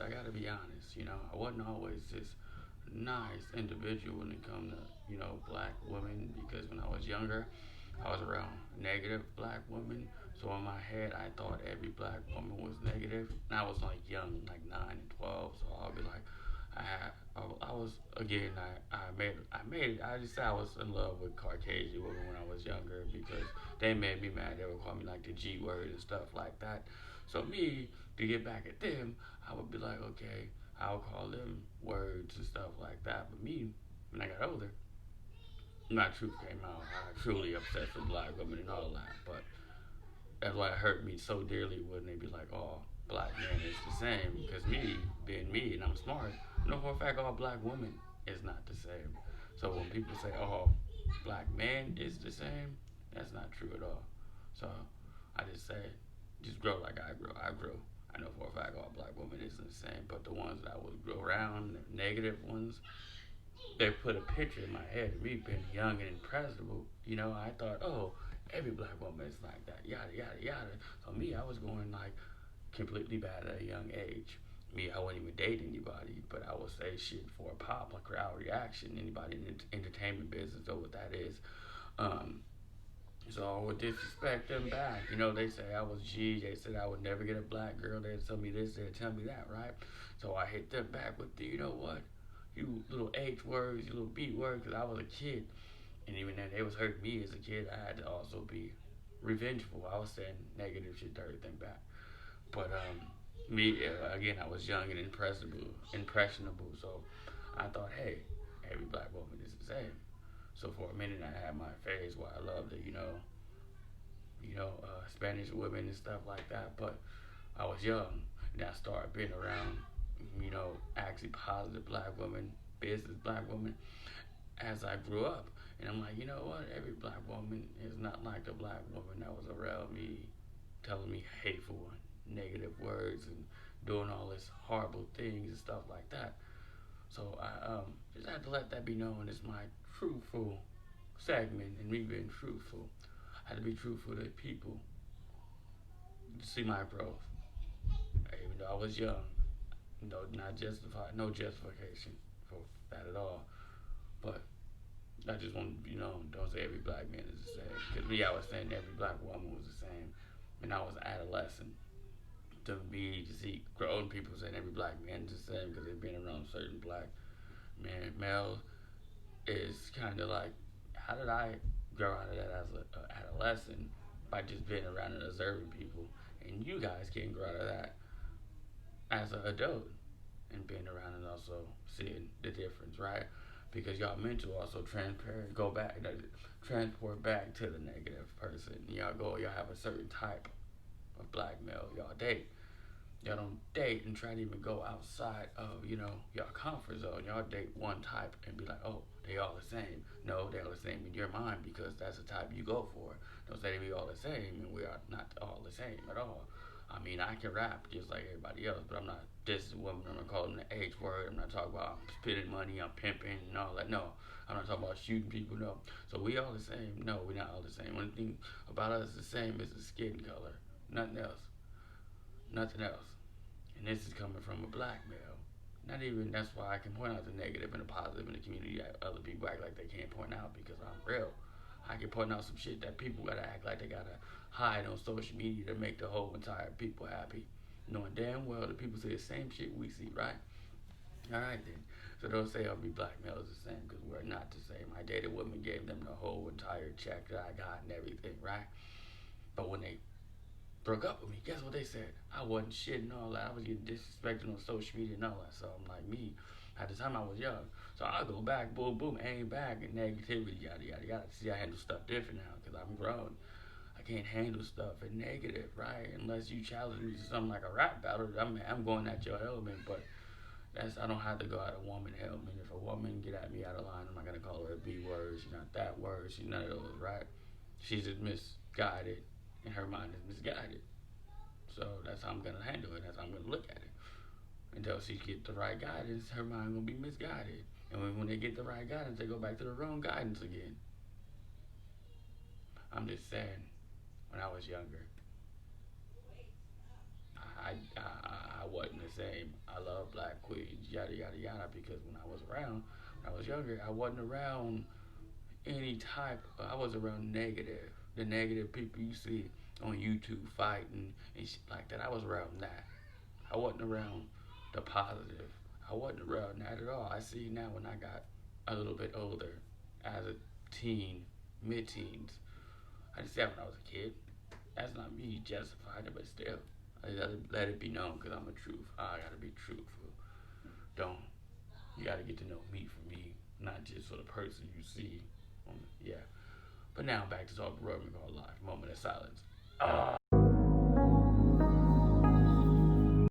I gotta be honest. I wasn't always this nice individual when it come to black women, because when I was younger, I was around negative black women. So in my head, I thought every black woman was negative. And I was like young, like 9 and 12. So I'll be like, I was again. I made. I just said I was in love with Caucasian women when I was younger because they made me mad. They would call me like the G word and stuff like that. So me, to get back at them, I would be like, okay, I'll call them words and stuff like that. But me, when I got older, my truth came out. I truly obsessed with black women and all that. But that's why it hurt me so dearly when they be like, "Oh, black men is the same." Because me, being me, and I'm smart, I know for a fact all black women is not the same. So when people say, "Oh, black man is the same," that's not true at all. So I just say, just grow like I grow. I grow. I know for a fact all black women isn't the same, but the ones that I would grow around, the negative ones, they put a picture in my head of me being young and impressionable. I thought, oh, every black woman is like that, yada yada yada. So me, I was going like completely bad at a young age. Me, I wouldn't even date anybody, but I would say shit for a pop, a crowd reaction. Anybody in the entertainment business know what that is. Um, so I would disrespect them back. They say I was G. They said I would never get a black girl. They'd tell me this. They'd tell me that, right? So I hit them back with the, you know what? You little H words, you little B words, because I was a kid. And even then, they was hurting me as a kid. I had to also be revengeful. I was saying negative shit to everything back. But me, again, I was young and impressionable. So I thought, hey, every black woman is the same. So for a minute, I had my phase where I loved it, Spanish women and stuff like that. But I was young, and I started being around, actually positive black women, business black women, as I grew up. And I'm like, you know what? Every black woman is not like the black woman that was around me, telling me hateful and negative words and doing all this horrible things and stuff like that. So I just had to let that be known as my truthful segment, and me being truthful. I had to be truthful to people to see my growth. Even though I was young, not justified, no justification for that at all. But I just want to, don't say every black man is the same. Because me, I was saying every black woman was the same. And I was adolescent. To me, to see grown people saying every black man is the same because they've been around certain black men, males, is kind of like, how did I grow out of that as an adolescent by just being around and observing people? And you guys can grow out of that as an adult and being around and also seeing the difference, right? Because y'all meant to also transparent go back, transport back to the negative person. Y'all have a certain type of black male y'all date. Y'all don't date and try to even go outside of y'all comfort zone. Y'all date one type and be like, oh, they all the same. No, they all the same in your mind because that's the type you go for. Don't say we all the same, and we are not all the same at all. I mean, I can rap just like everybody else, but I'm not dissing women. I'm not calling them the H word. I'm not talking about spending money, I'm pimping and all that. No, I'm not talking about shooting people. No. So we all the same. No, we're not all the same. One thing about us the same is the skin color. Nothing else. Nothing else. And this is coming from a black male. Not even, that's why I can point out the negative and the positive in the community that other people act like they can't point out because I'm real. I can point out some shit that people gotta act like they gotta hide on social media to make the whole entire people happy. Knowing damn well the people say the same shit we see, right? Alright then. So don't say every black male is the same because we're not the same. I dated women, gave them the whole entire check that I got and everything, right? But when they broke up with me, guess what they said? I wasn't shit and all that. I was getting disrespected on social media and all that. So I'm like me. At the time I was young. So I go back, boom, boom, aim back, and negativity, yada, yada, yada. See, I handle stuff different now because I'm grown. I can't handle stuff in negative, right? Unless you challenge me to something like a rap battle. I'm going at your element, but I don't have to go at a woman element. If a woman get at me out of line, I'm not going to call her a B word. She's not that word. She's none of those, right? She's just misguided, and her mind is misguided. So that's how I'm gonna handle it. That's how I'm gonna look at it. Until she get the right guidance, her mind gonna be misguided. And when they get the right guidance, they go back to the wrong guidance again. I'm just saying, when I was younger, I wasn't the say I love black queens, yada yada yada, because when I was younger, I wasn't around any type. I was around negative, the negative people you see on YouTube fighting and shit like that. I was around that. I wasn't around the positive. I wasn't around that at all. I see now when I got a little bit older, as a teen, mid-teens. I just said when I was a kid. That's not me justifying it, but still, I gotta let it be known because I'm a truth. I gotta be truthful. Don't You gotta get to know me for me, not just for the person you see. Yeah. But now back to talk broken called life. Moment of silence.